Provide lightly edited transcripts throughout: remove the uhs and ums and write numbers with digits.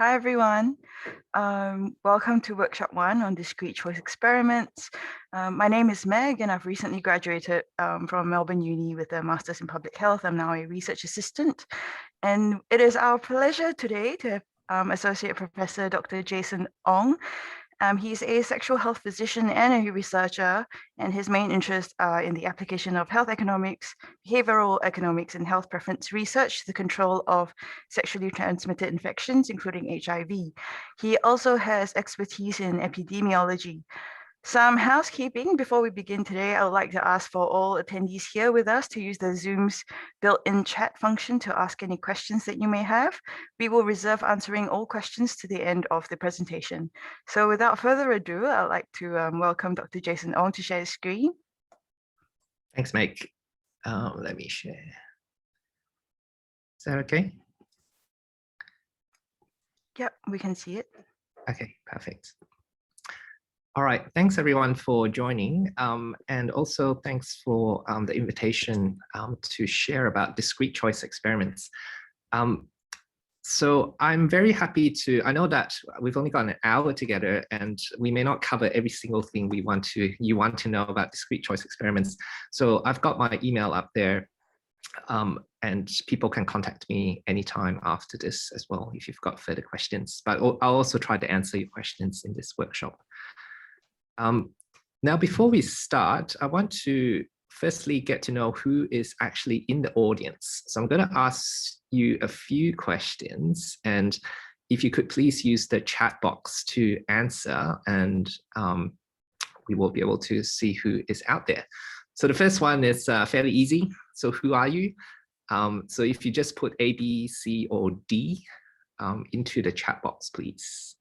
Hi, everyone. Welcome to Workshop 1 on Discrete Choice Experiments. My name is Meg, and I've recently graduated from Melbourne Uni with a Master's in Public Health. I'm now a research assistant. And it is our pleasure today to have Associate Professor Dr. Jason Ong. He's a sexual health physician and a researcher, and his main interests are in the application of health economics, behavioral economics, and health preference research to the control of sexually transmitted infections, including HIV. He also has expertise in epidemiology. Some housekeeping before we begin today. I would like to ask for all attendees here with us to use the Zoom's built-in chat function to ask any questions that you may have. We will reserve answering all questions to the end of the presentation. So without further ado, I'd like to welcome Dr. Jason Ong to share his screen. Thanks, Meg. Let me share. Is that okay? Yep, we can see it. Okay, perfect. All right, thanks everyone for joining. And also thanks for the invitation to share about discrete choice experiments. So I'm very happy to, I know that we've only got an hour together and we may not cover every single thing you want to know about discrete choice experiments. So I've got my email up there and people can contact me anytime after this as well if you've got further questions, but I'll also try to answer your questions in this workshop. Now, before we start, I want to firstly get to know who is actually in the audience. So I'm going to ask you a few questions, and if you could please use the chat box to answer, and we will be able to see who is out there. So the first one is fairly easy. So who are you? So if you just put A, B, C, or D into the chat box, please.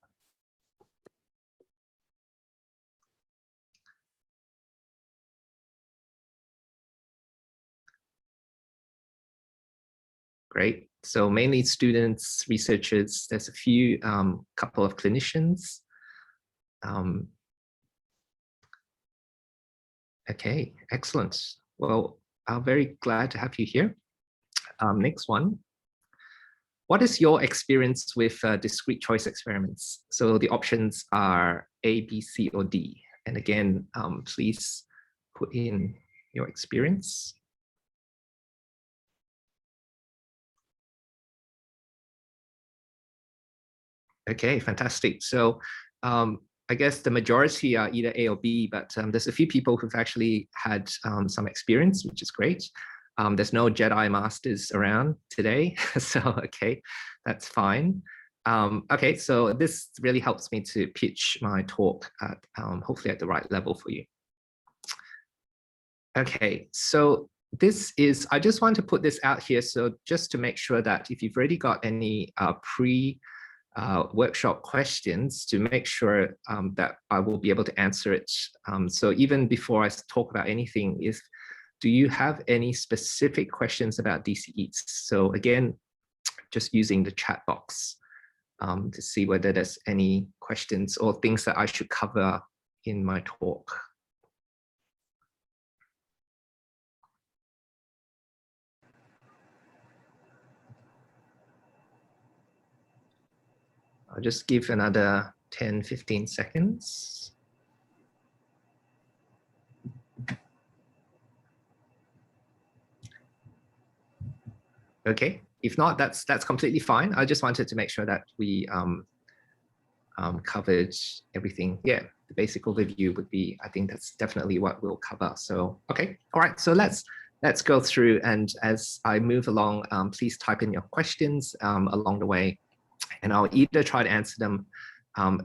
Great. So mainly students, researchers, there's a few, couple of clinicians. Okay, excellent. Well, I'm very glad to have you here. Next one. What is your experience with discrete choice experiments? So the options are A, B, C, or D. And again, please put in your experience. Okay, fantastic. So I guess the majority are either A or B, but there's a few people who've actually had some experience, which is great. There's no Jedi Masters around today, so okay, that's fine. Okay, so this really helps me to pitch my talk at hopefully at the right level for you. Okay, so this is, I just want to put this out here, so just to make sure that if you've already got any workshop questions, to make sure that I will be able to answer it. So even before I talk about anything, do you have any specific questions about DCEs? So again, just using the chat box to see whether there's any questions or things that I should cover in my talk. I'll just give another 10, 15 seconds. Okay, if not, that's completely fine. I just wanted to make sure that we covered everything. Yeah, the basic overview would be, I think that's definitely what we'll cover. So, okay, all right, so let's go through, and as I move along, please type in your questions along the way, and I'll either try to answer them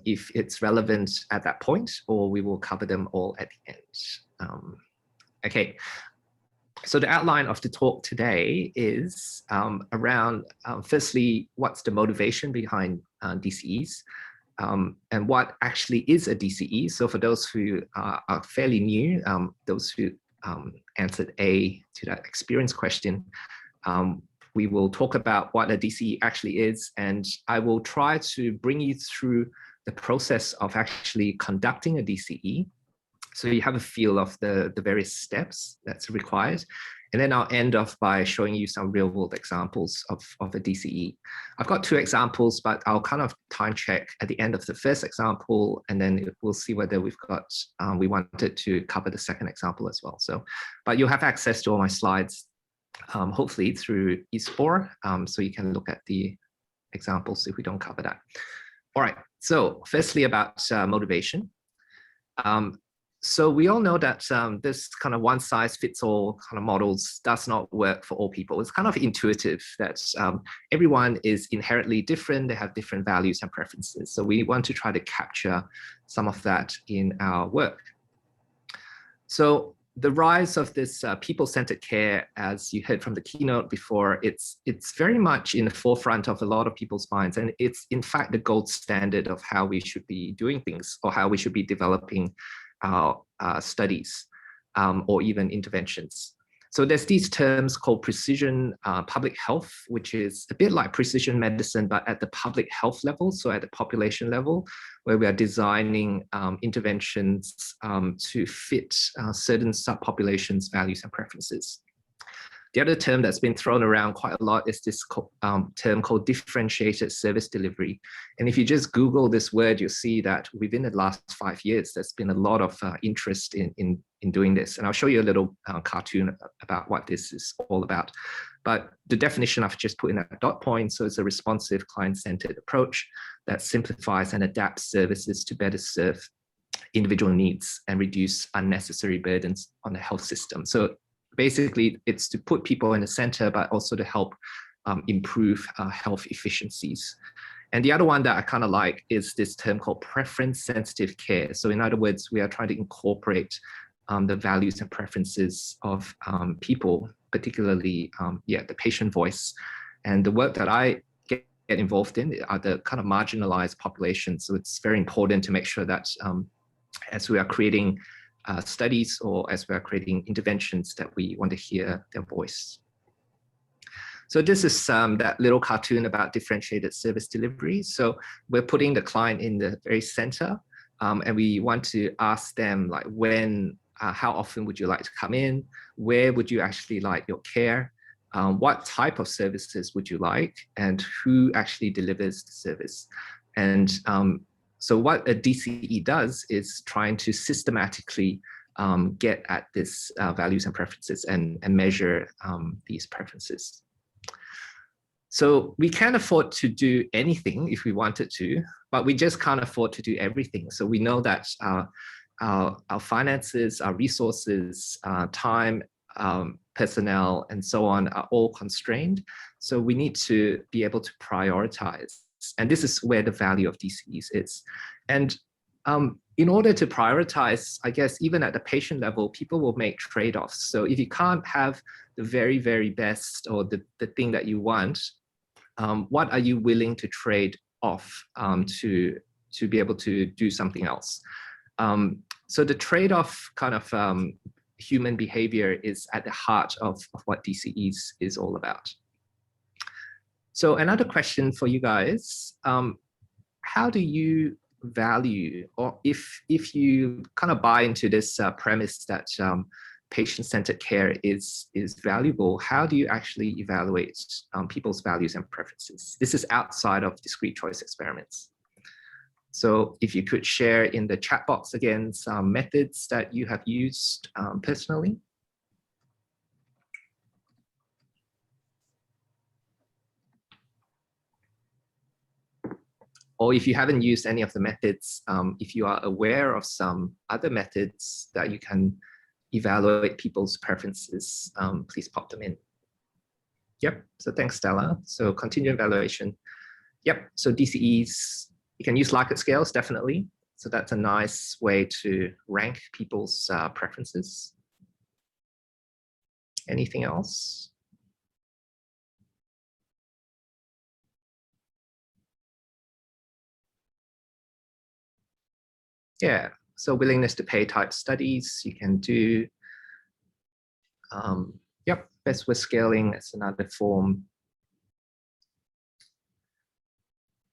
if it's relevant at that point, or we will cover them all at the end. Okay. So the outline of the talk today is around, firstly, what's the motivation behind DCEs, and what actually is a DCE. So for those who are fairly new, those who answered A to that experience question, we will talk about what a DCE actually is, and I will try to bring you through the process of actually conducting a DCE, so you have a feel of the various steps that's required. And then I'll end off by showing you some real world examples of a DCE. I've got 2 examples, but I'll kind of time check at the end of the first example, and then we'll see whether we've got, we wanted to cover the second example as well. So, but you'll have access to all my slides, hopefully through ISPOR, so you can look at the examples if we don't cover that. All right, so firstly about motivation. So we all know that this kind of one size fits all kind of models does not work for all people. It's kind of intuitive that everyone is inherently different. They have different values and preferences. So we want to try to capture some of that in our work. So the rise of this people-centered care, as you heard from the keynote before, it's very much in the forefront of a lot of people's minds. And it's in fact the gold standard of how we should be doing things, or how we should be developing our studies or even interventions. So there's these terms called precision public health, which is a bit like precision medicine, but at the public health level, so at the population level, where we are designing interventions to fit certain subpopulations' values and preferences. The other term that's been thrown around quite a lot is this term called differentiated service delivery. And if you just Google this word, you'll see that within the last 5 years, there's been a lot of interest in doing this. And I'll show you a little cartoon about what this is all about. But the definition I've just put in a dot point. So it's a responsive, client-centered approach that simplifies and adapts services to better serve individual needs and reduce unnecessary burdens on the health system. So basically, it's to put people in the center, but also to help improve health efficiencies. And the other one that I kind of like is this term called preference-sensitive care. So in other words, we are trying to incorporate the values and preferences of people, particularly the patient voice. And the work that I get involved in are the kind of marginalized populations. So it's very important to make sure that as we are creating studies or as we're creating interventions, that we want to hear their voice. So this is that little cartoon about differentiated service delivery. So we're putting the client in the very center, and we want to ask them like when, how often would you like to come in? Where would you actually like your care? What type of services would you like? And who actually delivers the service? And so what a DCE does is trying to systematically get at this values and preferences and measure these preferences. So we can't afford to do anything if we wanted to, but we just can't afford to do everything. So we know that our finances, our resources, time, personnel, and so on are all constrained. So we need to be able to prioritize. And this is where the value of DCEs is. And in order to prioritize, I guess, even at the patient level, people will make trade-offs. So if you can't have the very, very best or the thing that you want, what are you willing to trade off to be able to do something else? So the trade-off kind of human behavior is at the heart of what DCEs is all about. So another question for you guys, how do you value, or if you kind of buy into this premise that patient-centered care is valuable, how do you actually evaluate people's values and preferences? This is outside of discrete choice experiments. So if you could share in the chat box again some methods that you have used personally. Or if you haven't used any of the methods, if you are aware of some other methods that you can evaluate people's preferences, please pop them in. Yep, so thanks, Stella. So continued evaluation. Yep, so DCEs, you can use Likert scales, definitely. So that's a nice way to rank people's preferences. Anything else? Yeah, so willingness to pay type studies you can do. Yep, best with scaling, that's another form.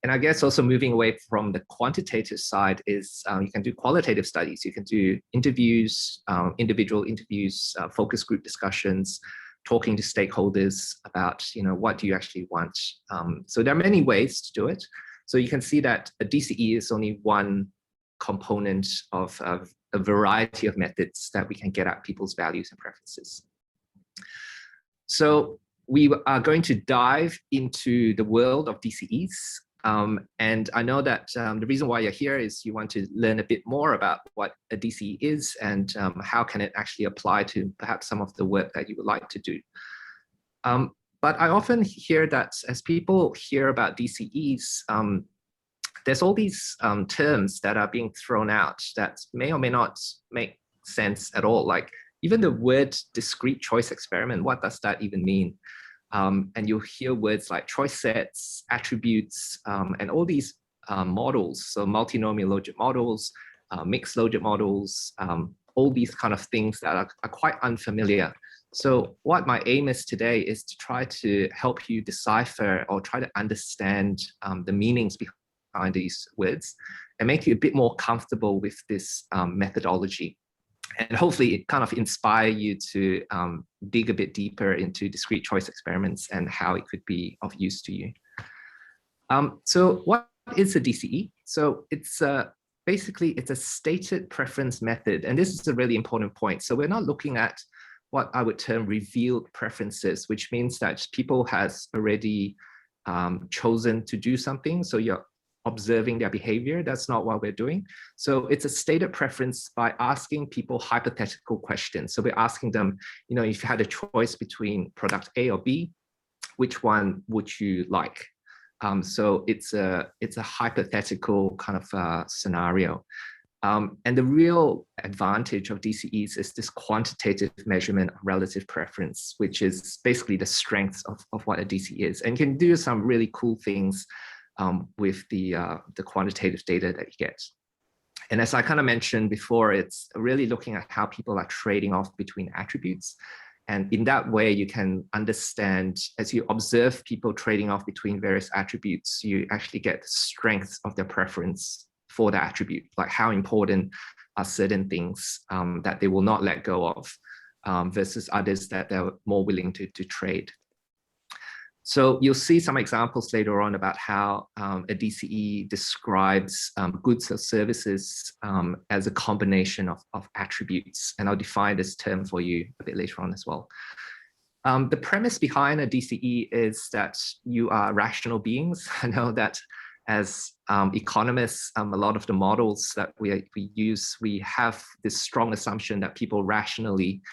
And I guess also moving away from the quantitative side is you can do qualitative studies. You can do interviews, individual interviews, focus group discussions. talking to stakeholders about, what do you actually want? So there are many ways to do it. So you can see that a DCE is only one component of a variety of methods that we can get at people's values and preferences. So we are going to dive into the world of DCEs. And I know that the reason why you're here is you want to learn a bit more about what a DCE is and how can it actually apply to perhaps some of the work that you would like to do. But I often hear that as people hear about DCEs, there's all these terms that are being thrown out that may or may not make sense at all. Like even the word discrete choice experiment, what does that even mean? And you'll hear words like choice sets, attributes, and all these models. So multinomial logit models, mixed logit models, all these kind of things that are quite unfamiliar. So what my aim is today is to try to help you decipher or try to understand the meanings behind these words and make you a bit more comfortable with this methodology. And hopefully it kind of inspire you to dig a bit deeper into discrete choice experiments and how it could be of use to you. So what is a DCE? So it's basically it's a stated preference method. And this is a really important point. So we're not looking at what I would term revealed preferences, which means that people has already chosen to do something. So you're observing their behavior. That's not what we're doing. So it's a stated preference by asking people hypothetical questions. So we're asking them, if you had a choice between product A or B, which one would you like? So it's a hypothetical kind of scenario. And the real advantage of DCEs is this quantitative measurement of relative preference, which is basically the strength of what a DCE is. And you can do some really cool things with the quantitative data that you get. And as I kind of mentioned before, it's really looking at how people are trading off between attributes. And in that way, you can understand, as you observe people trading off between various attributes, you actually get the strength of their preference for the attribute, like how important are certain things that they will not let go of versus others that they're more willing to trade. So you'll see some examples later on about how a DCE describes goods or services as a combination of attributes. And I'll define this term for you a bit later on as well. The premise behind a DCE is that you are rational beings. I know that as economists, a lot of the models that we use, we have this strong assumption that people rationally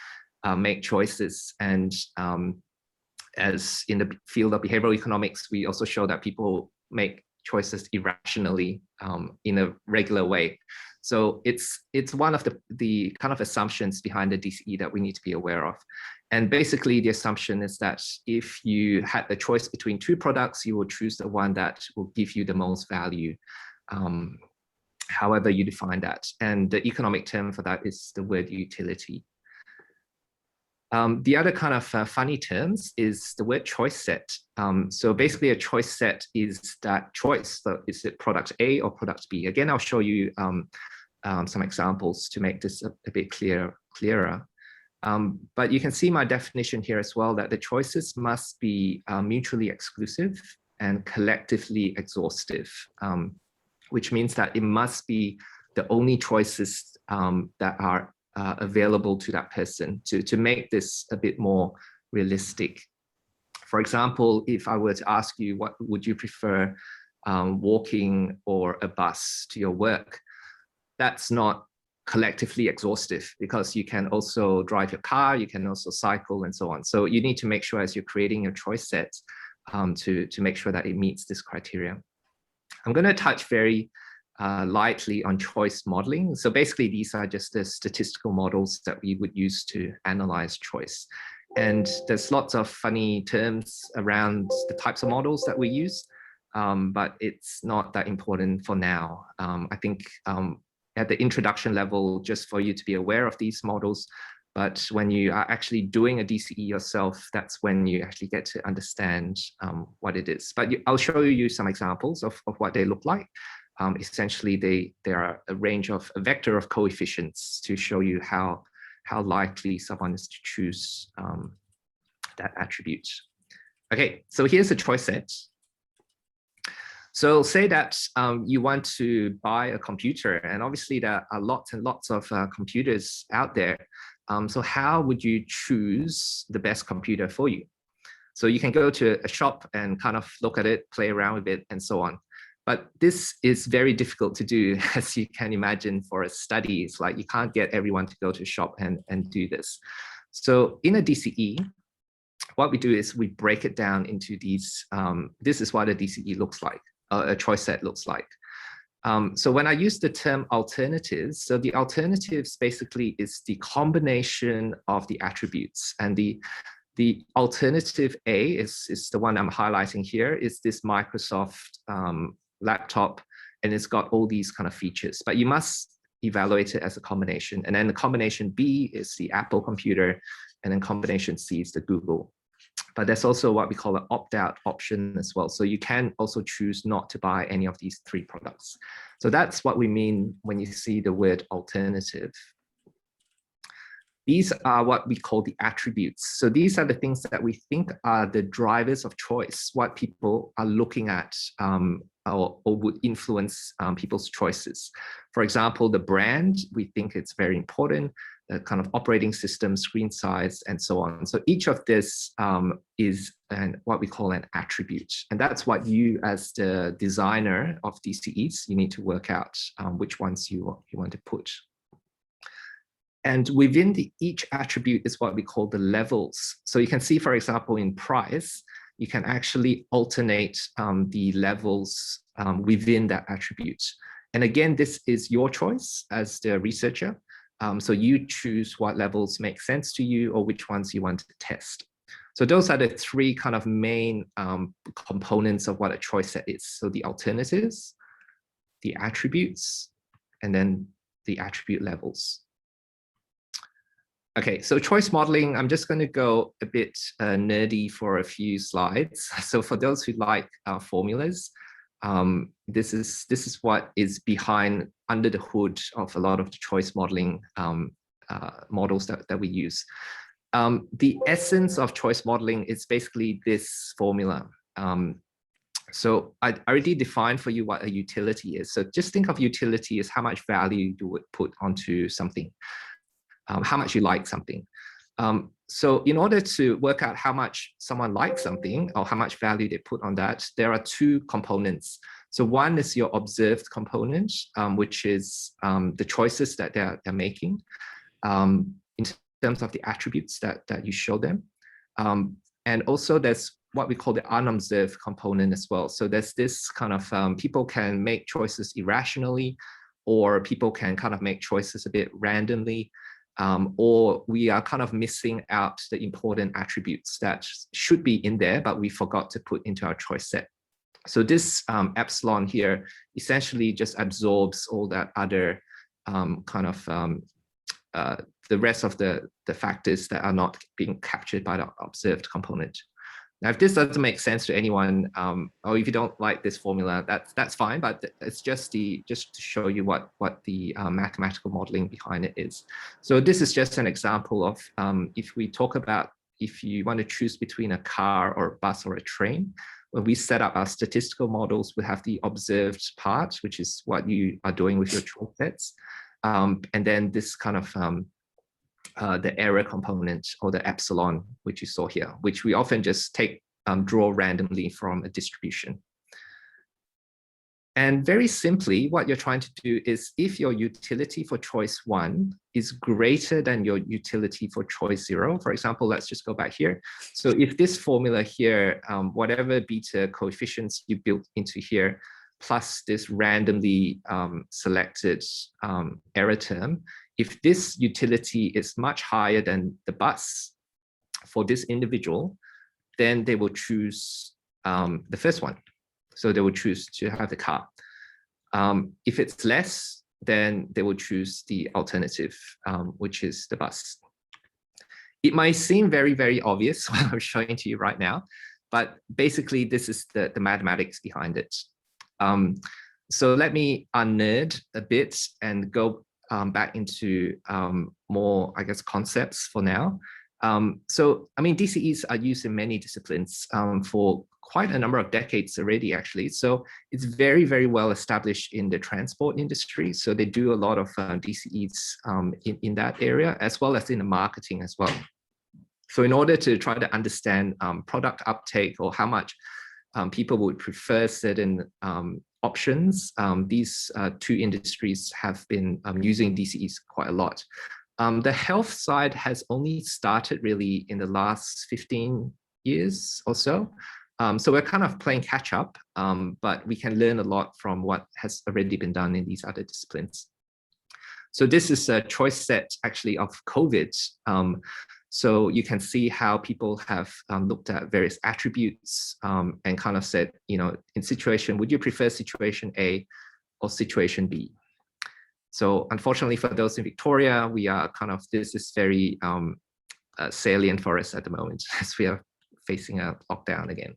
make choices. And as in the field of behavioral economics, we also show that people make choices irrationally in a regular way. So it's one of the kind of assumptions behind the DCE that we need to be aware of. And basically the assumption is that if you had the choice between two products, you will choose the one that will give you the most value, however you define that. And the economic term for that is the word utility. The other kind of funny terms is the word choice set. So basically a choice set is that choice. So is it product A or product B? Again, I'll show you some examples to make this a bit clearer. But you can see my definition here as well, that the choices must be mutually exclusive and collectively exhaustive, which means that it must be the only choices that are available to that person to make this a bit more realistic. For example, if I were to ask you, what would you prefer, walking or a bus to your work? That's not collectively exhaustive because you can also drive your car, you can also cycle and so on. So you need to make sure as you're creating your choice sets to make sure that it meets this criteria. I'm going to touch very lightly on choice modeling. So basically these are just the statistical models that we would use to analyze choice. And there's lots of funny terms around the types of models that we use, but it's not that important for now. I think at the introduction level, just for you to be aware of these models, but when you are actually doing a DCE yourself, that's when you actually get to understand what it is. But I'll show you some examples of what they look like. Essentially, there are a range of a vector of coefficients to show you how likely someone is to choose that attribute. Okay, so here's a choice set. So say that you want to buy a computer, and obviously there are lots and lots of computers out there. So how would you choose the best computer for you? So you can go to a shop and kind of look at it, play around with it, and so on. But this is very difficult to do, as you can imagine, for a study. It's like you can't get everyone to go to a shop and do this. So in a DCE, what we do is we break it down into these. This is what a DCE looks like, a choice set looks like. So when I use the term alternatives, so the alternatives basically is the combination of the attributes, and the alternative A is the one I'm highlighting here, is this Microsoft laptop, and it's got all these kind of features, but you must evaluate it as a combination. And then the combination B is the Apple computer, and then combination C is the Google. But there's also what we call an opt-out option as well. So you can also choose not to buy any of these three products. So that's what we mean when you see the word alternative. These are what we call the attributes. So these are the things that we think are the drivers of choice, what people are looking at or would influence people's choices. For example, the brand, we think it's very important, the kind of operating system, screen size, and so on. So each of this is what we call an attribute. And that's what you, as the designer of DCEs, you need to work out which ones you want to put. And within each attribute is what we call the levels. So you can see, for example, in price, you can actually alternate the levels within that attribute. And again, this is your choice as the researcher. So you choose what levels make sense to you or which ones you want to test. So those are the three kind of main components of what a choice set is. So the alternatives, the attributes, and then the attribute levels. Okay, so choice modeling, I'm just going to go a bit nerdy for a few slides. So for those who like formulas, this is what is behind, under the hood of a lot of the choice modeling models that we use. The essence of choice modeling is basically this formula. So I already defined for you what a utility is. So just think of utility as how much value you would put onto something. How much you like something. So in order to work out how much someone likes something or how much value they put on that, there are two components. So one is your observed component, which is the choices that they're making in terms of the attributes that you show them. And also there's what we call the unobserved component as well. So there's this kind of, people can make choices irrationally, or people can kind of make choices a bit randomly. Or we are kind of missing out the important attributes that should be in there, but we forgot to put into our choice set. So this epsilon here essentially just absorbs all that other kind of the rest of the factors that are not being captured by the observed component. Now, if this doesn't make sense to anyone, or if you don't like this formula, that's fine. But it's just to show you what the mathematical modeling behind it is. So this is just an example of if we talk about if you want to choose between a car or a bus or a train. When we set up our statistical models, we have the observed part, which is what you are doing with your choice sets, and then this kind of the error component, or the epsilon, which you saw here, which we often just draw randomly from a distribution. And very simply, what you're trying to do is, if your utility for choice 1 is greater than your utility for choice 0, for example, let's just go back here. So if this formula here, whatever beta coefficients you built into here, plus this randomly selected error term, if this utility is much higher than the bus for this individual, then they will choose the first one. So they will choose to have the car. If it's less, then they will choose the alternative, which is the bus. It might seem very, very obvious what I'm showing to you right now, but basically this is the mathematics behind it. So let me unnerd a bit and go back into more, I guess, concepts for now. So, I mean, DCEs are used in many disciplines for quite a number of decades already, actually. So it's very, very well established in the transport industry. So they do a lot of DCEs in that area, as well as in the marketing as well. So in order to try to understand product uptake or how much people would prefer certain options, these two industries have been using DCEs quite a lot. The health side has only started really in the last 15 years or so. So we're kind of playing catch up, but we can learn a lot from what has already been done in these other disciplines. So this is a choice set actually of COVID. So you can see how people have looked at various attributes and kind of said, you know, in situation, would you prefer situation A or situation B? So unfortunately for those in Victoria, we are kind of, this is very salient for us at the moment as we are facing a lockdown again.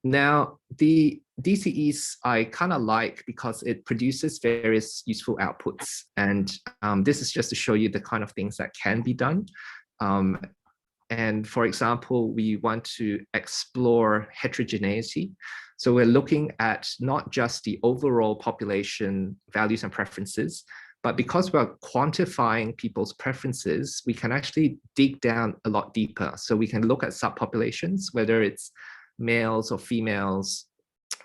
Now, the DCEs I kind of like because it produces various useful outputs. And this is just to show you the kind of things that can be done. And for example, we want to explore heterogeneity. So we're looking at not just the overall population values and preferences, but because we're quantifying people's preferences, we can actually dig down a lot deeper. So we can look at subpopulations, whether it's males or females,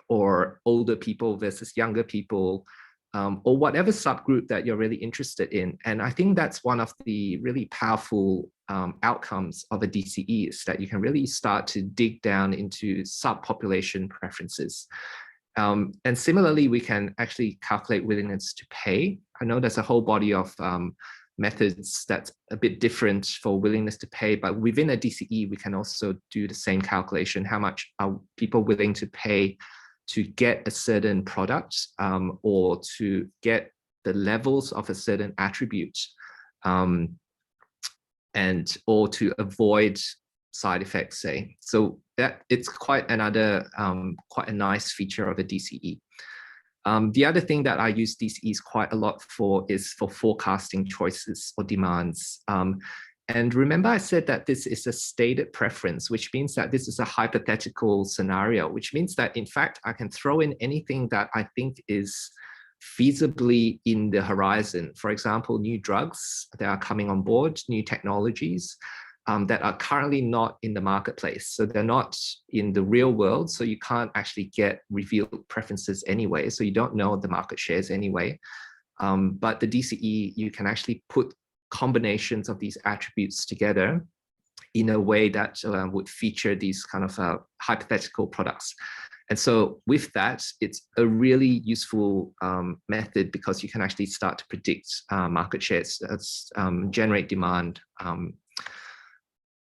or older people versus younger people, or whatever subgroup that you're really interested in. And I think that's one of the really powerful outcomes of a DCE, is that you can really start to dig down into subpopulation preferences. And similarly, we can actually calculate willingness to pay. I know there's a whole body of methods that's a bit different for willingness to pay, but within a DCE, we can also do the same calculation. How much are people willing to pay to get a certain product or to get the levels of a certain attribute and or to avoid side effects, say. So that it's quite another, quite a nice feature of a DCE. The other thing that I use DCEs quite a lot for is for forecasting choices or demands. And remember I said that this is a stated preference, which means that this is a hypothetical scenario, which means that in fact, I can throw in anything that I think is feasibly in the horizon. For example, new drugs that are coming on board, new technologies that are currently not in the marketplace. So they're not in the real world. So you can't actually get revealed preferences anyway. So you don't know the market shares anyway. But the DCE, you can actually put combinations of these attributes together in a way that would feature these kind of hypothetical products. And so with that, it's a really useful method because you can actually start to predict market shares, generate demand.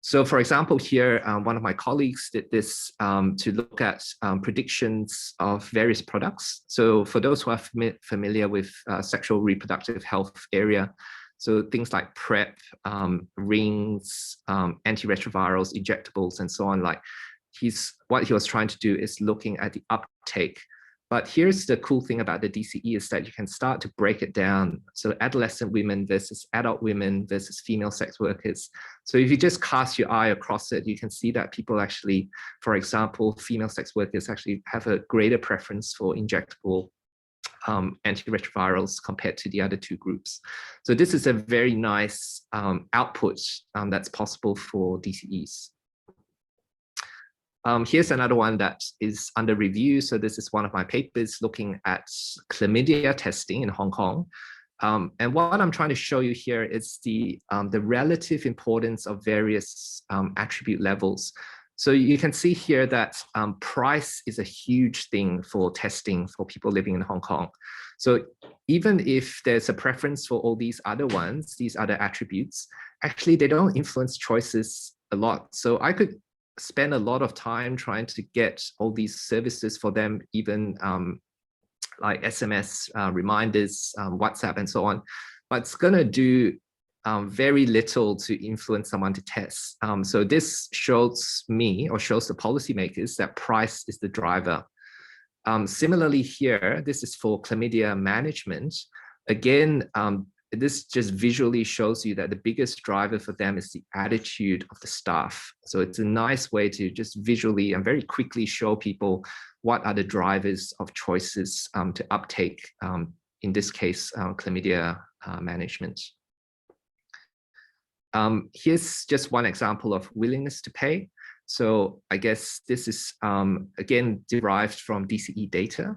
So for example, here, one of my colleagues did this to look at predictions of various products. So for those who are familiar with sexual reproductive health area, so things like PrEP, rings, antiretrovirals, injectables, and so on, like what he was trying to do is looking at the uptake. But here's the cool thing about the DCE is that you can start to break it down. So adolescent women versus adult women versus female sex workers. So if you just cast your eye across it, you can see that people actually, for example, female sex workers actually have a greater preference for injectable antiretrovirals compared to the other two groups. So this is a very nice output that's possible for DCEs. Here's another one that is under review. So this is one of my papers looking at chlamydia testing in Hong Kong. And what I'm trying to show you here is the relative importance of various attribute levels. So you can see here that price is a huge thing for testing for people living in Hong Kong. So even if there's a preference for all these other ones, these other attributes, actually they don't influence choices a lot. So I could spend a lot of time trying to get all these services for them, even like SMS reminders, WhatsApp, and so on. But it's going to do very little to influence someone to test. So this shows me, or shows the policymakers, that price is the driver. Similarly here, this is for chlamydia management. Again, this just visually shows you that the biggest driver for them is the attitude of the staff. So it's a nice way to just visually and very quickly show people what are the drivers of choices to uptake, in this case, chlamydia management. Here's just one example of willingness to pay. So I guess this is, again, derived from DCE data.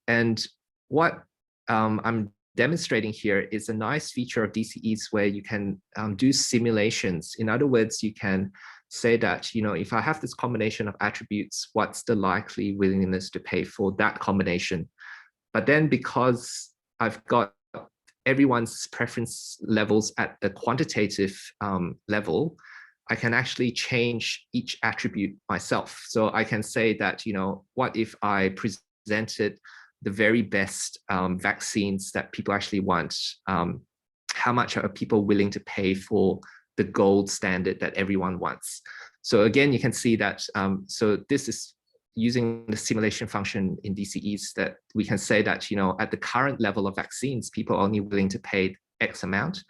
And what I'm demonstrating here is a nice feature of DCEs where you can do simulations. In other words, you can say that, you know, if I have this combination of attributes, what's the likely willingness to pay for that combination? But then because I've got everyone's preference levels at the quantitative level, I can actually change each attribute myself. So I can say that, you know, what if I presented the very best vaccines that people actually want? How much are people willing to pay for the gold standard that everyone wants? So again, you can see that, so this is using the simulation function in DCEs that we can say that, you know, at the current level of vaccines, people are only willing to pay X amount.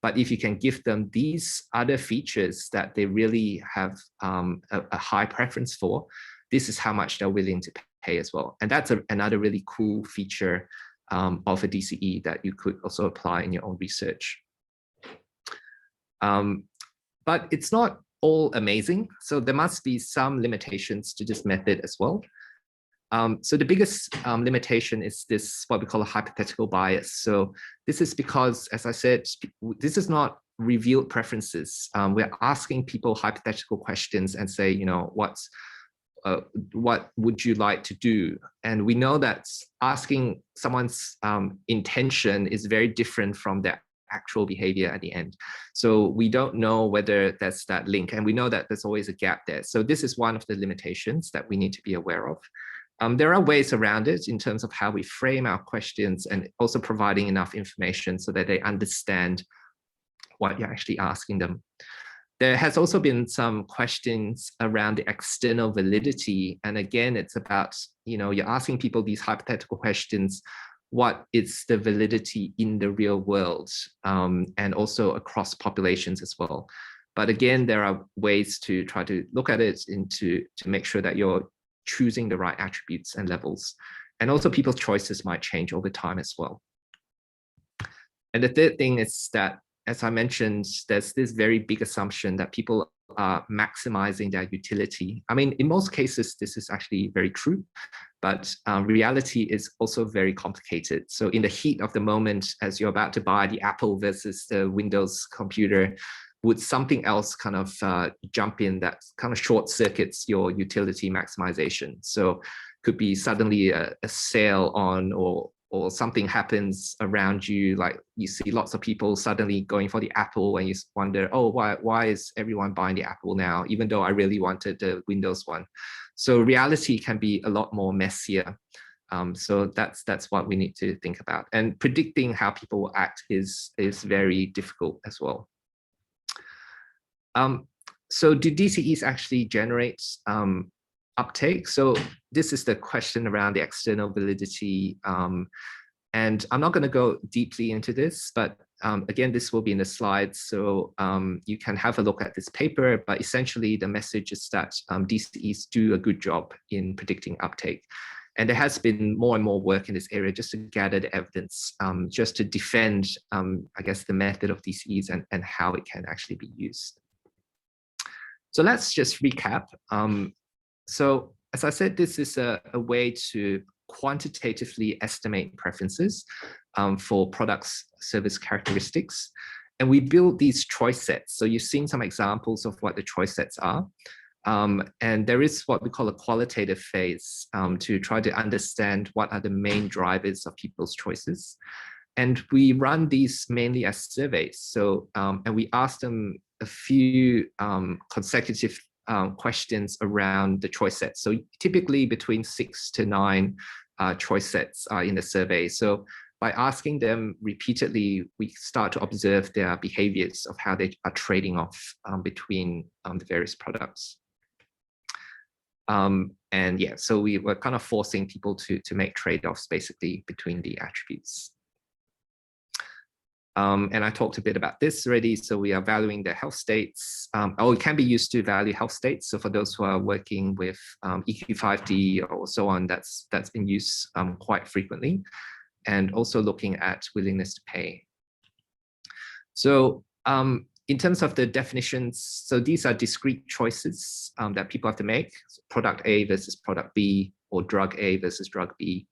But if you can give them these other features that they really have a high preference for, this is how much they're willing to pay as well. And that's another really cool feature of a DCE that you could also apply in your own research. But it's not all amazing. So there must be some limitations to this method as well. So the biggest limitation is this, what we call a hypothetical bias. So this is because, as I said, this is not revealed preferences. We're asking people hypothetical questions and say, you know, what would you like to do? And we know that asking someone's intention is very different from their actual behavior at the end. So we don't know whether that's that link. And we know that there's always a gap there. So this is one of the limitations that we need to be aware of. There are ways around it in terms of how we frame our questions and also providing enough information so that they understand what you're actually asking them. There has also been some questions around the external validity. And again, it's about, you know, you're asking people these hypothetical questions. What is the validity in the real world, and also across populations as well. But again, there are ways to try to look at it to make sure that you're choosing the right attributes and levels. And also people's choices might change over time as well. And the third thing is that, as I mentioned, there's this very big assumption that people are maximizing their utility. I mean, in most cases, this is actually very true, but reality is also very complicated. So in the heat of the moment, as you're about to buy the Apple versus the Windows computer, would something else kind of jump in that kind of short circuits your utility maximization? So could be suddenly a sale on, or something happens around you, like you see lots of people suddenly going for the Apple and you wonder, oh, why is everyone buying the Apple now, even though I really wanted the Windows one? So reality can be a lot more messier. So that's what we need to think about. And predicting how people will act is very difficult as well. So do DCEs actually generate uptake? So this is the question around the external validity. And I'm not going to go deeply into this, but again, this will be in the slides. So you can have a look at this paper, but essentially the message is that DCEs do a good job in predicting uptake. And there has been more and more work in this area just to gather the evidence, just to defend, I guess, the method of DCEs and how it can actually be used. So let's just recap. So as I said, this is a way to quantitatively estimate preferences for products, service characteristics. And we build these choice sets. So you've seen some examples of what the choice sets are. And there is what we call a qualitative phase to try to understand what are the main drivers of people's choices. And we run these mainly as surveys. So, and we ask them a few consecutive questions around the choice sets. So typically between 6 to 9 choice sets are in the survey. So by asking them repeatedly, we start to observe their behaviors of how they are trading off between the various products. And yeah, so we were kind of forcing people to make trade-offs basically between the attributes. And I talked a bit about this already. So we are valuing the health states, or it can be used to value health states. So for those who are working with EQ5D or so on, that's been used quite frequently. And also looking at willingness to pay. So in terms of the definitions, so these are discrete choices that people have to make. So product A versus product B, or drug A versus drug B.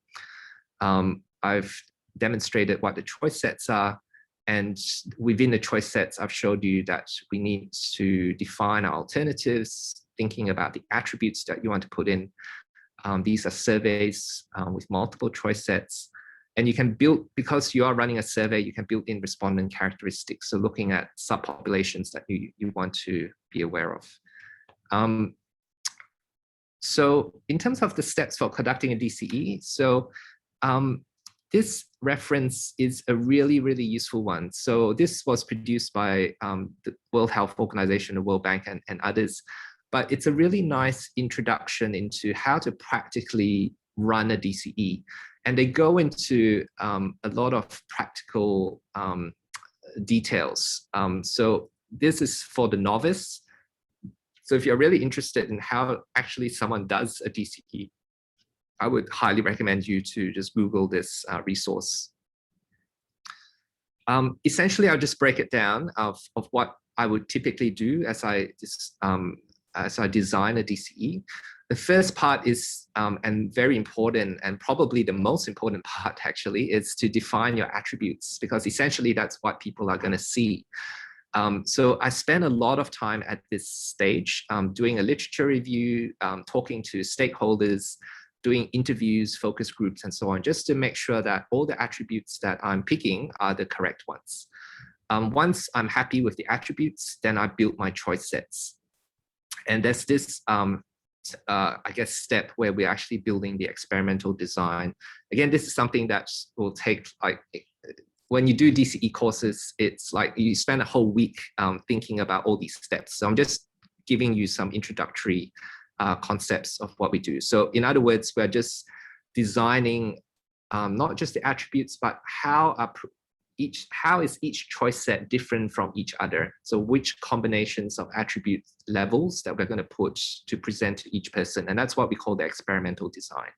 I've demonstrated what the choice sets are. And within the choice sets, I've showed you that we need to define our alternatives, thinking about the attributes that you want to put in. These are surveys with multiple choice sets. And you can build, because you are running a survey, you can build in respondent characteristics. So looking at subpopulations that you want to be aware of. So in terms of the steps for conducting a DCE, so this reference is a really, really useful one. So this was produced by the World Health Organization, the World Bank, and others. But it's a really nice introduction into how to practically run a DCE. And they go into a lot of practical details. So this is for the novice. So if you're really interested in how actually someone does a DCE, I would highly recommend you to just Google this resource. Essentially, I'll just break it down of what I would typically do as I design a DCE. The first part is, and very important, and probably the most important part actually, is to define your attributes, because essentially that's what people are going to see. So I spend a lot of time at this stage doing a literature review, talking to stakeholders, doing interviews, focus groups, and so on, just to make sure that all the attributes that I'm picking are the correct ones. Once I'm happy with the attributes, then I build my choice sets. And there's this, I guess, step where we're actually building the experimental design. Again, this is something that will take, like, when you do DCE courses, it's like you spend a whole week thinking about all these steps. So I'm just giving you some introductory concepts of what we do. So in other words, we're just designing not just the attributes, but how is each choice set different from each other? So which combinations of attribute levels that we're going to put to present to each person. And that's what we call the experimental design.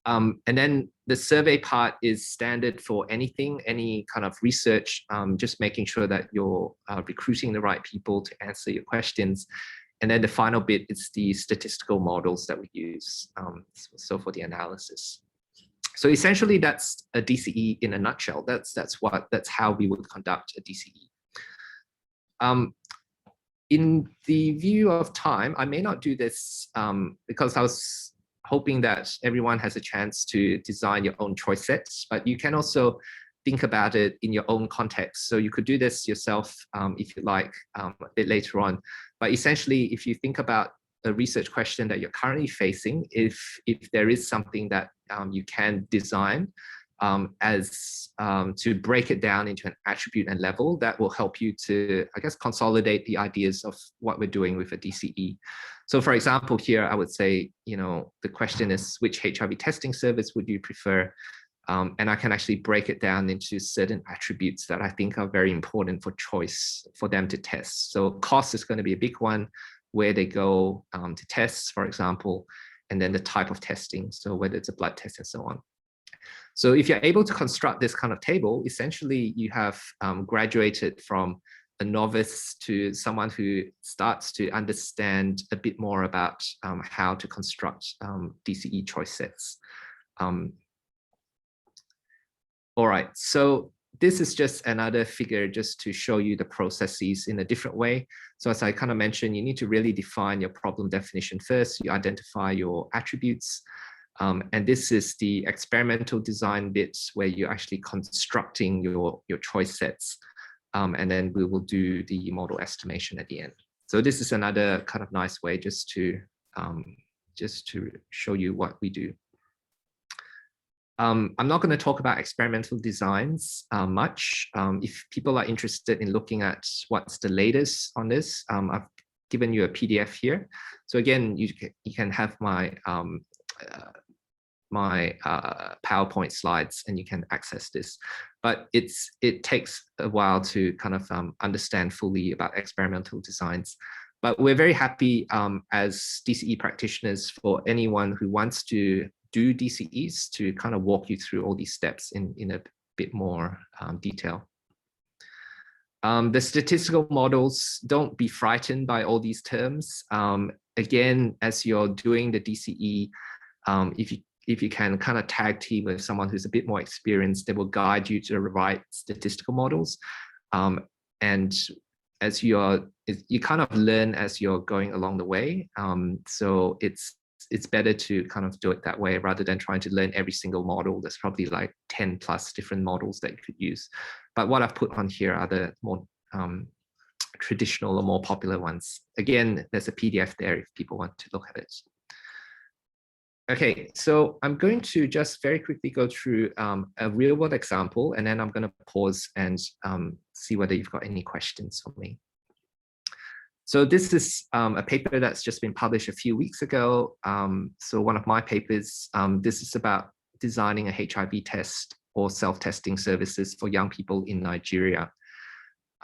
And then the survey part is standard for anything, any kind of research, just making sure that you're recruiting the right people to answer your questions. And then the final bit is the statistical models that we use, so for the analysis. So essentially, that's a DCE in a nutshell. That's how we would conduct a DCE. In the view of time, I may not do this because I was hoping that everyone has a chance to design your own choice sets, but you can also think about it in your own context. So you could do this yourself if you like a bit later on. But essentially, if you think about a research question that you're currently facing, if there is something that you can design to break it down into an attribute and level, that will help you to, I guess, consolidate the ideas of what we're doing with a DCE. So for example, here, I would say, the question is, which HIV testing service would you prefer? And I can actually break it down into certain attributes that I think are very important for choice for them to test. So cost is going to be a big one, where they go to tests, for example, and then the type of testing, so whether it's a blood test and so on. So if you're able to construct this kind of table, essentially you have graduated from a novice to someone who starts to understand a bit more about how to construct DCE choice sets. All right, so this is just another figure just to show you the processes in a different way. So as I kind of mentioned, you need to really define your problem definition first. You identify your attributes. And this is the experimental design bits where you're actually constructing your choice sets. And then we will do the model estimation at the end. So this is another kind of nice way just to show you what we do. I'm not going to talk about experimental designs much. If people are interested in looking at what's the latest on this, I've given you a PDF here. So again, you can have my my PowerPoint slides and you can access this. But it takes a while to kind of understand fully about experimental designs. But we're very happy as DCE practitioners for anyone who wants to do DCEs to kind of walk you through all these steps in a bit more detail. The statistical models, don't be frightened by all these terms. Again, as you're doing the DCE, if you can kind of tag team with someone who's a bit more experienced, they will guide you to the right statistical models. And as you kind of learn as you're going along the way. So it's better to kind of do it that way rather than trying to learn every single model. There's probably like 10 plus different models that you could use. But what I've put on here are the more traditional or more popular ones. Again, there's a PDF there if people want to look at it. Okay, so I'm going to just very quickly go through a real world example, and then I'm going to pause and see whether you've got any questions for me. So this is a paper that's just been published a few weeks ago. So one of my papers, this is about designing a HIV test or self-testing services for young people in Nigeria.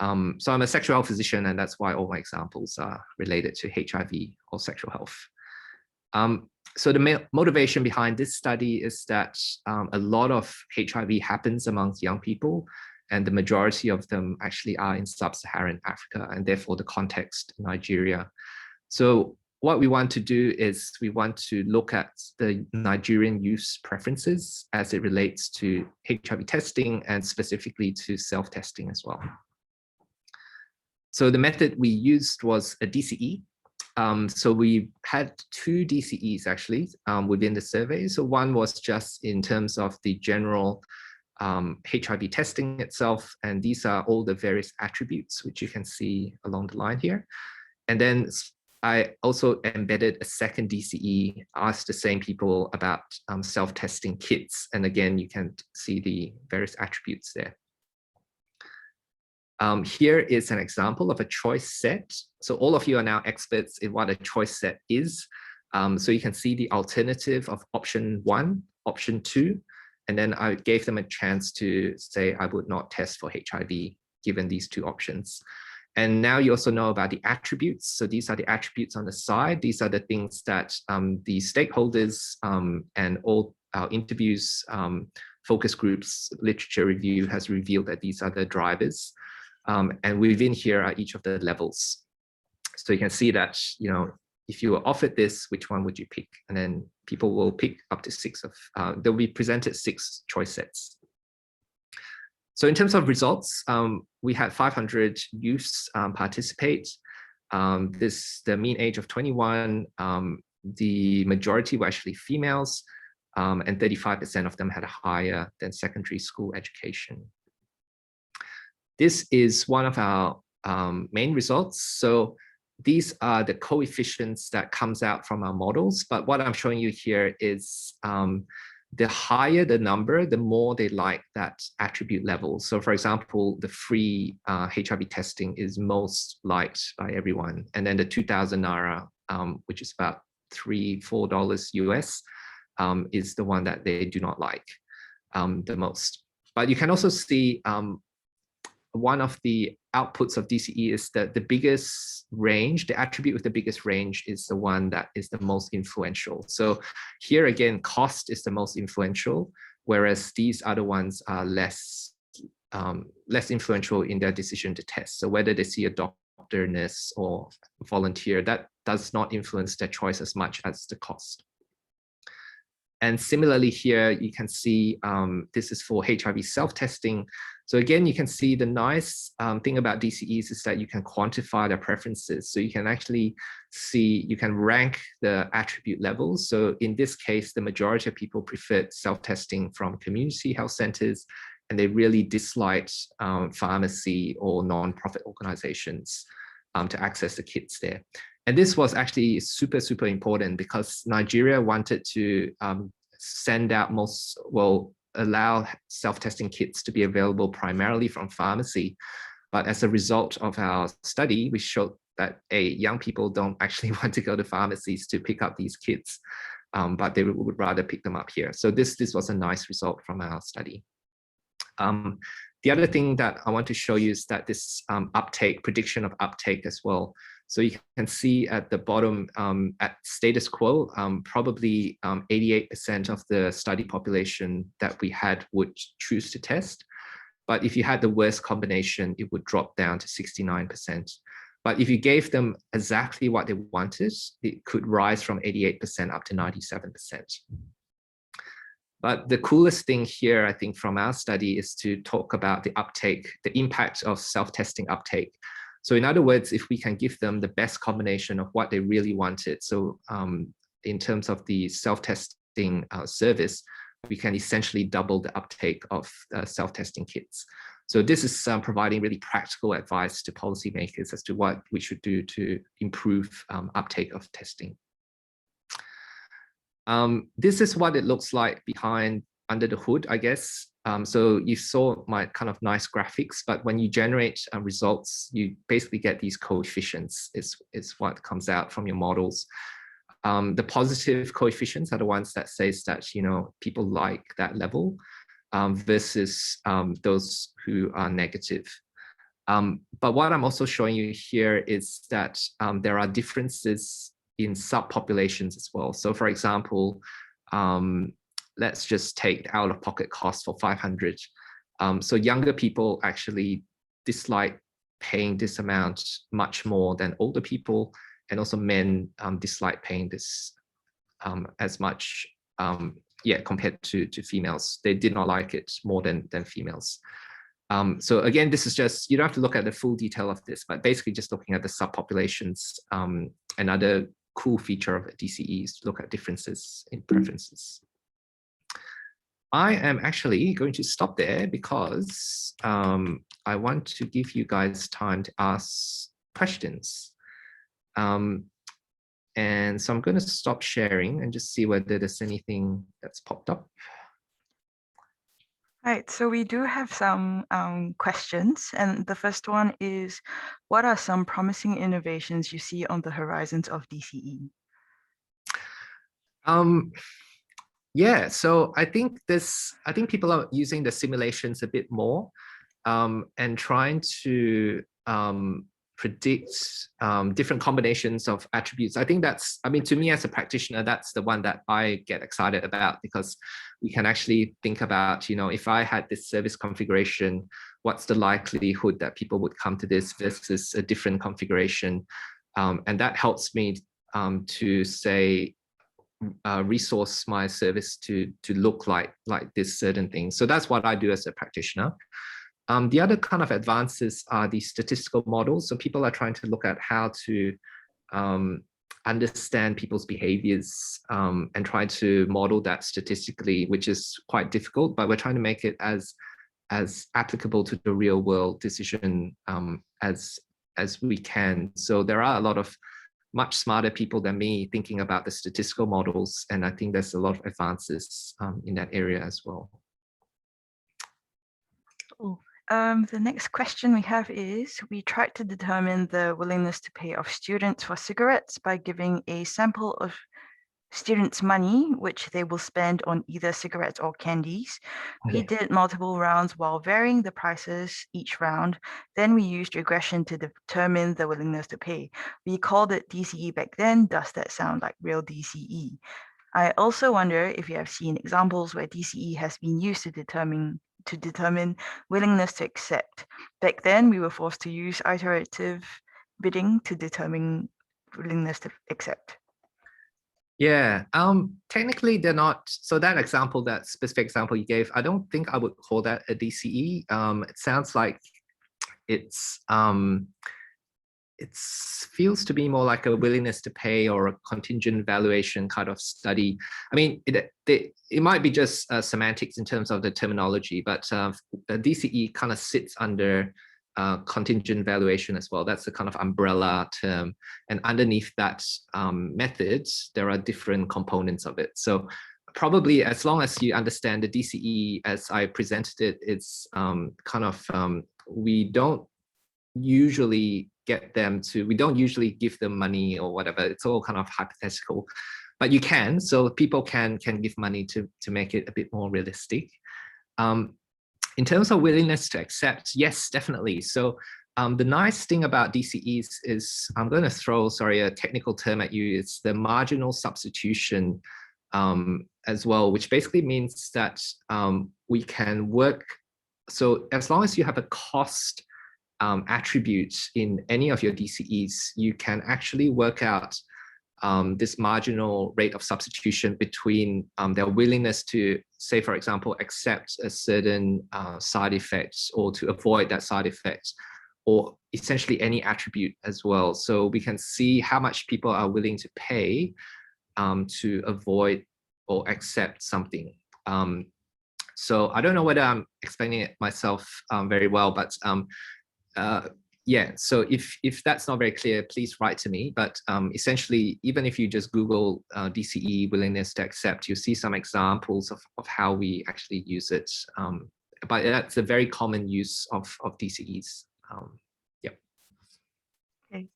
So I'm a sexual health physician, and that's why all my examples are related to HIV or sexual health. So the motivation behind this study is that a lot of HIV happens amongst young people, and the majority of them actually are in sub-Saharan Africa, and therefore the context Nigeria. So what we want to do is we want to look at the Nigerian youth's preferences as it relates to HIV testing and specifically to self-testing as well. So the method we used was a DCE. So we had 2 DCEs actually within the survey. So one was just in terms of the general HIV testing itself, and these are all the various attributes which you can see along the line here. And then I also embedded a second DCE, asked the same people about self-testing kits, and again you can see the various attributes there. Here is an example of a choice set. So all of you are now experts in what a choice set is. So you can see the alternative of option 1, option 2, and then I gave them a chance to say I would not test for HIV given these 2 options. And now you also know about the attributes. So these are the attributes on the side. These are the things that the stakeholders and all our interviews, focus groups, literature review has revealed that these are the drivers. And within here are each of the levels. So you can see that, you know, if you were offered this, which one would you pick? And then people will pick up to 6 of, they'll be presented 6 choice sets. So in terms of results, we had 500 youths participate. The mean age of 21, the majority were actually females, and 35% of them had a higher than secondary school education. This is one of our main results. So these are the coefficients that comes out from our models. But what I'm showing you here is the higher the number, the more they like that attribute level. So for example, the free HIV testing is most liked by everyone. And then the 2,000 Naira, which is about $3–4 US, is the one that they do not like the most. But you can also see one of the outputs of DCE is that the biggest range, the attribute with the biggest range is the one that is the most influential. So here again, cost is the most influential, whereas these other ones are less influential in their decision to test. So whether they see a doctor, nurse, or volunteer, that does not influence their choice as much as the cost. And similarly here, you can see this is for HIV self-testing. So again, you can see the nice thing about DCEs is that you can quantify their preferences. So you can actually see, you can rank the attribute levels. So in this case, the majority of people preferred self-testing from community health centers, and they really disliked pharmacy or non-profit organizations to access the kits there. And this was actually super, super important because Nigeria wanted to send out allow self-testing kits to be available primarily from pharmacy. But as a result of our study, we showed that young people don't actually want to go to pharmacies to pick up these kits. but they would rather pick them up here. So this was a nice result from our study. The other thing that I want to show you is that this uptake, prediction of uptake as well. So you can see at the bottom at status quo, probably 88% of the study population that we had would choose to test. But if you had the worst combination, it would drop down to 69%. But if you gave them exactly what they wanted, it could rise from 88% up to 97%. But the coolest thing here, I think, from our study is to talk about the uptake, the impact of self-testing uptake. So in other words, if we can give them the best combination of what they really wanted, so in terms of the self-testing service, we can essentially double the uptake of self-testing kits. So this is providing really practical advice to policymakers as to what we should do to improve uptake of testing. This is what it looks like behind, under the hood, I guess. So you saw my kind of nice graphics, but when you generate results, you basically get these coefficients is what comes out from your models. The positive coefficients are the ones that says that, you know, people like that level versus those who are negative. But what I'm also showing you here is that there are differences in subpopulations as well. So for example, let's just take the out-of-pocket cost for 500. So younger people actually dislike paying this amount much more than older people, and also men dislike paying this as much, compared to females. They did not like it more than females. So again, this is just, you don't have to look at the full detail of this, but basically just looking at the subpopulations. Another cool feature of DCE is to look at differences in preferences. I am actually going to stop there because I want to give you guys time to ask questions. And so I'm going to stop sharing and just see whether there's anything that's popped up. Right, so we do have some questions, and the first one is, what are some promising innovations you see on the horizons of DCE? Yeah, so I think people are using the simulations a bit more and trying to predict different combinations of attributes. I think that's, I mean, to me as a practitioner, that's the one that I get excited about, because we can actually think about, you know, if I had this service configuration, what's the likelihood that people would come to this versus a different configuration? And that helps me to say, resource my service to look like this certain thing. So that's what I do as a practitioner. The other kind of advances are the statistical models. So people are trying to look at how to understand people's behaviors and try to model that statistically, which is quite difficult, but we're trying to make it as applicable to the real world decision as we can. So there are a lot of much smarter people than me thinking about the statistical models, and I think there's a lot of advances in that area as well. Oh. The next question we have is, we tried to determine the willingness to pay of students for cigarettes by giving a sample of students' money, which they will spend on either cigarettes or candies. Okay. We did multiple rounds while varying the prices each round. Then we used regression to determine the willingness to pay. We called it DCE back then. Does that sound like real DCE? I also wonder if you have seen examples where DCE has been used to determine willingness to accept. Back then, we were forced to use iterative bidding to determine willingness to accept. Yeah, technically they're not. So that example, that specific example you gave, I don't think I would call that a DCE. It sounds like it feels to be more like a willingness to pay or a contingent valuation kind of study. I mean, it might be just semantics in terms of the terminology, but DCE kind of sits under contingent valuation as well. That's the kind of umbrella term. And underneath that method, there are different components of it. So probably as long as you understand the DCE as I presented it, it's kind of, we don't usually give them money or whatever. It's all kind of hypothetical. but you can, so people can give money to make it a bit more realistic. In terms of willingness to accept, yes, definitely. So the nice thing about DCEs is, I'm going to throw, a technical term at you. It's the marginal substitution as well, which basically means that we can work. So as long as you have a cost attribute in any of your DCEs, you can actually work out this marginal rate of substitution between their willingness to, say, for example, accept a certain side effect or to avoid that side effect, or essentially any attribute as well. So we can see how much people are willing to pay to avoid or accept something. So I don't know whether I'm explaining it myself very well, but yeah, so if that's not very clear, please write to me. But essentially, even if you just Google DCE willingness to accept, you'll see some examples of how we actually use it. But that's a very common use of DCEs. Yeah. Okay.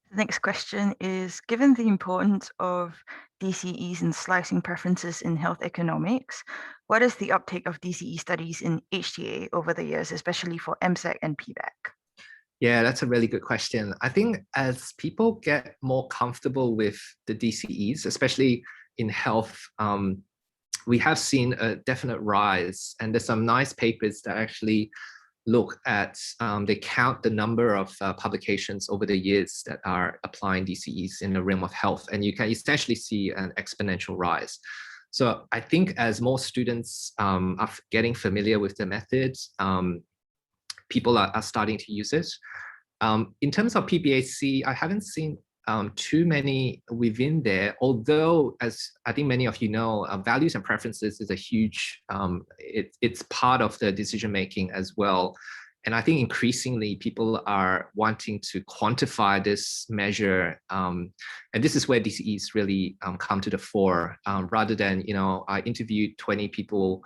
The next question is, given the importance of DCEs in slicing preferences in health economics, what is the uptake of DCE studies in HTA over the years, especially for MSEC and PBAC? Yeah, that's a really good question. I think as people get more comfortable with the DCEs, especially in health, we have seen a definite rise. And there's some nice papers that actually look at, they count the number of publications over the years that are applying DCEs in the realm of health. And you can essentially see an exponential rise. So I think as more students are getting familiar with the methods, people are starting to use it. In terms of PBAC, I haven't seen too many within there, although, as I think many of you know, values and preferences is a huge, it's part of the decision-making as well. And I think increasingly people are wanting to quantify this measure. And this is where DCEs really come to the fore, rather than, I interviewed 20 people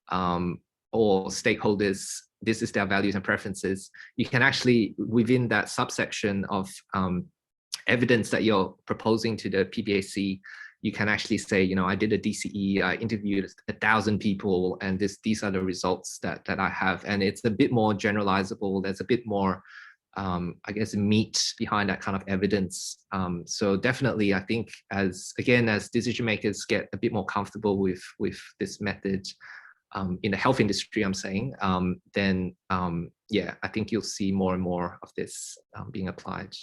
or stakeholders, this is their values and preferences. You can actually, within that subsection of evidence that you're proposing to the PBAC, you can actually say, I did a DCE, I interviewed 1,000 people, and these are the results that I have. And it's a bit more generalizable. There's a bit more, I guess, meat behind that kind of evidence. So definitely, I think as decision makers get a bit more comfortable with this method, in the health industry, I'm saying, then yeah, I think you'll see more and more of this being applied.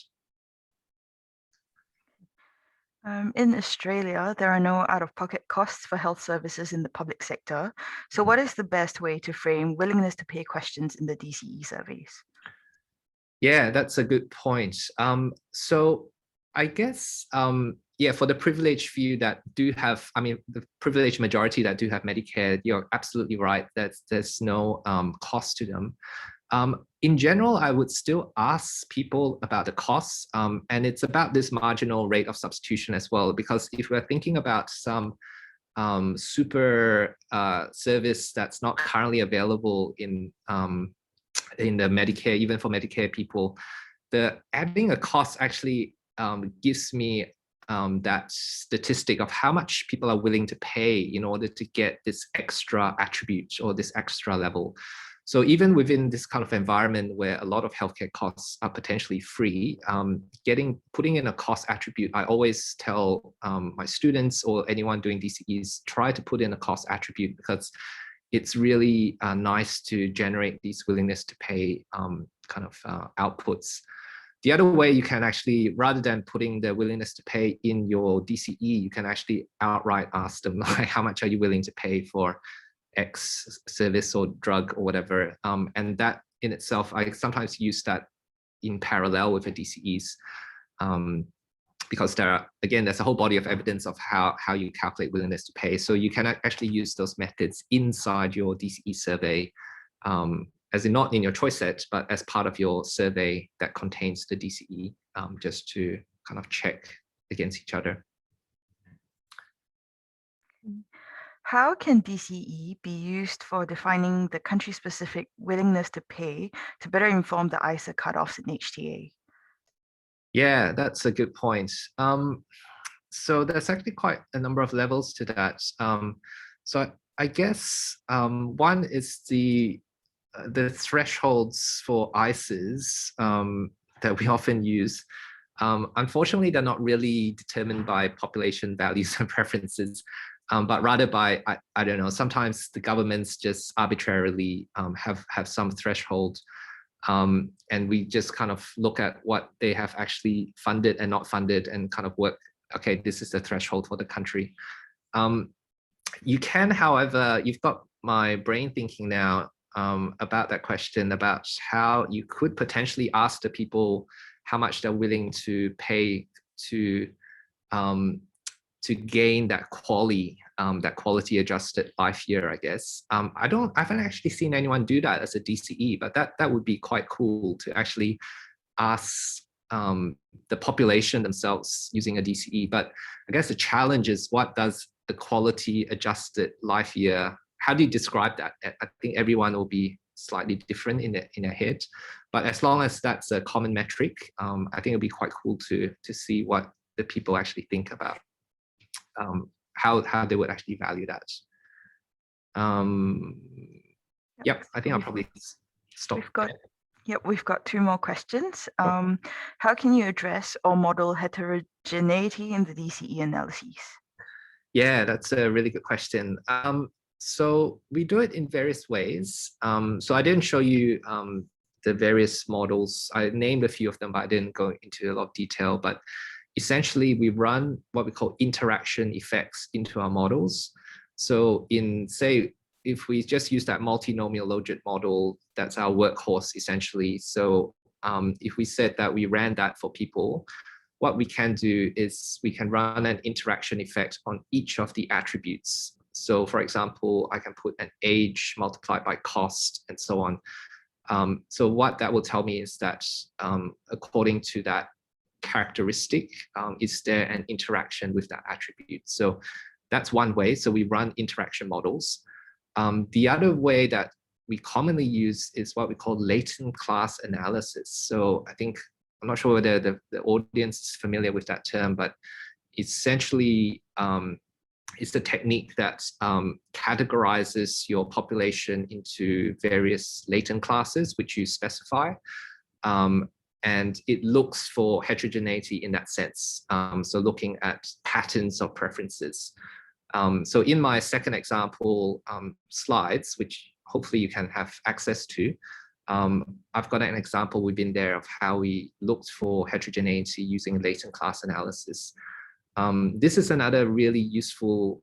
In Australia, there are no out-of-pocket costs for health services in the public sector. So what is the best way to frame willingness to pay questions in the DCE surveys? Yeah, that's a good point. So I guess, yeah, for the privileged few that do have, the privileged majority that do have Medicare, you're absolutely right that there's no cost to them. In general, I would still ask people about the costs, and it's about this marginal rate of substitution as well, because if we're thinking about some super service that's not currently available in the Medicare, even for Medicare people, adding a cost actually gives me that statistic of how much people are willing to pay in order to get this extra attribute or this extra level. So even within this kind of environment where a lot of healthcare costs are potentially free, putting in a cost attribute, I always tell my students or anyone doing DCEs, try to put in a cost attribute, because it's really nice to generate these willingness to pay kind of outputs. The other way you can actually, rather than putting the willingness to pay in your DCE, you can actually outright ask them, like, how much are you willing to pay for X service or drug or whatever. And that in itself, I sometimes use that in parallel with the DCEs, because there's a whole body of evidence of how you calculate willingness to pay. So you can actually use those methods inside your DCE survey, as in not in your choice set, but as part of your survey that contains the DCE, just to kind of check against each other. How can DCE be used for defining the country-specific willingness to pay to better inform the ISA cutoffs in HTA? Yeah, that's a good point. So there's actually quite a number of levels to that. So I guess one is the thresholds for ICEs that we often use. Unfortunately, they're not really determined by population values and preferences, but rather by, I don't know, sometimes the governments just arbitrarily have some threshold. And we just kind of look at what they have actually funded and not funded and kind of work, okay, this is the threshold for the country. You can, however, you've got my brain thinking now about that question about how you could potentially ask the people how much they're willing to pay to gain that quality adjusted life year, I guess. I haven't actually seen anyone do that as a DCE, but that would be quite cool to actually ask the population themselves using a DCE. But I guess the challenge is, what does the quality adjusted life year, how do you describe that? I think everyone will be slightly different in their head, but as long as that's a common metric, I think it'll be quite cool to see what the people actually think about how they would actually value that. Yep, I think I'll probably stop. We've got two more questions. How can you address or model heterogeneity in the DCE analyses? Yeah, that's a really good question. So we do it in various ways. So I didn't show you the various models. I named a few of them, but I didn't go into a lot of detail. But essentially, we run what we call interaction effects into our models. So in, say, if we just use that multinomial logit model, that's our workhorse essentially. So if we said that we ran that for people, what we can do is we can run an interaction effect on each of the attributes. So for example, I can put an age multiplied by cost and so on. So what that will tell me is that according to that characteristic, is there an interaction with that attribute? So that's one way. So we run interaction models. The other way that we commonly use is what we call latent class analysis. So I think, I'm not sure whether the audience is familiar with that term, but essentially it's the technique that categorizes your population into various latent classes, which you specify. And it looks for heterogeneity in that sense. So looking at patterns of preferences. So in my second example slides, which hopefully you can have access to, I've got an example within there of how we looked for heterogeneity using latent class analysis. This is another really useful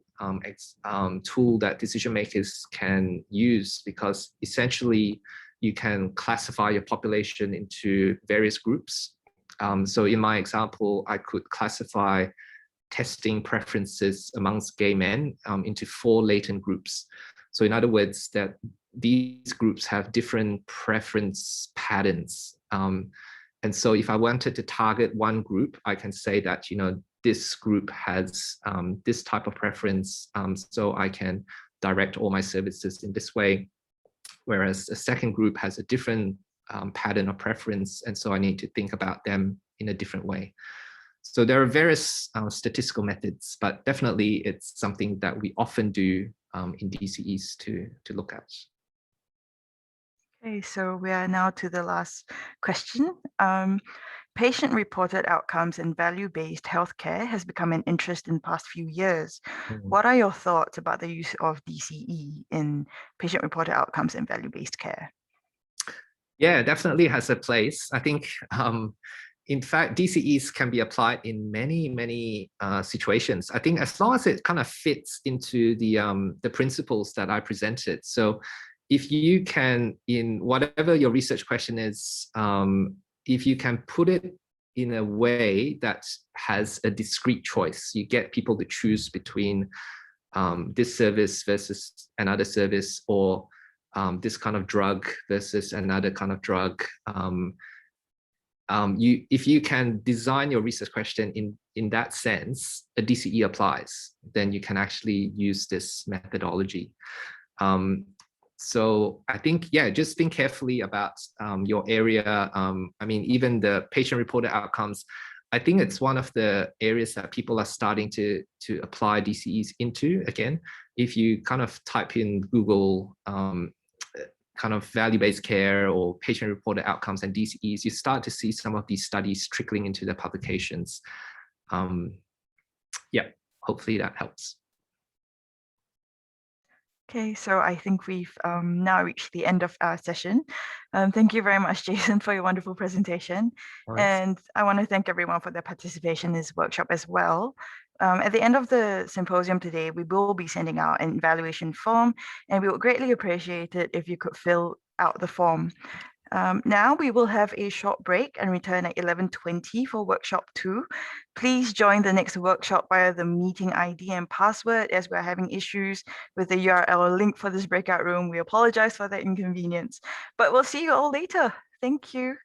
tool that decision makers can use, because essentially you can classify your population into various groups. So in my example, I could classify testing preferences amongst gay men into 4 latent groups. So in other words, that these groups have different preference patterns. And so if I wanted to target one group, I can say that, you know, this group has this type of preference, so I can direct all my services in this way. Whereas a second group has a different pattern of preference, and so I need to think about them in a different way. So there are various statistical methods, but definitely it's something that we often do in DCEs to look at. Okay, so we are now to the last question. Patient-reported outcomes and value-based healthcare has become an interest in the past few years. What are your thoughts about the use of DCE in patient-reported outcomes and value-based care? Yeah, definitely has a place. I think, in fact, DCEs can be applied in many situations. I think as long as it kind of fits into the principles that I presented. So if you can, in whatever your research question is, if you can put it in a way that has a discrete choice, you get people to choose between this service versus another service, or this kind of drug versus another kind of drug. If you can design your research question in that sense, a DCE applies, then you can actually use this methodology. So I think, yeah, just think carefully about your area. I mean, even the patient-reported outcomes, I think it's one of the areas that people are starting to apply DCEs into. Again, if you kind of type in Google kind of value-based care or patient-reported outcomes and DCEs, you start to see some of these studies trickling into the publications. Yeah, hopefully that helps. Okay, so I think we've now reached the end of our session. Thank you very much, Jason, for your wonderful presentation. Right. And I want to thank everyone for their participation in this workshop as well. At the end of the symposium today, we will be sending out an evaluation form, and we would greatly appreciate it if you could fill out the form. Now we will have a short break and return at 11:20 for workshop 2. Please join the next workshop via the meeting ID and password, as we're having issues with the URL link for this breakout room. We apologize for that inconvenience, but we'll see you all later. Thank you.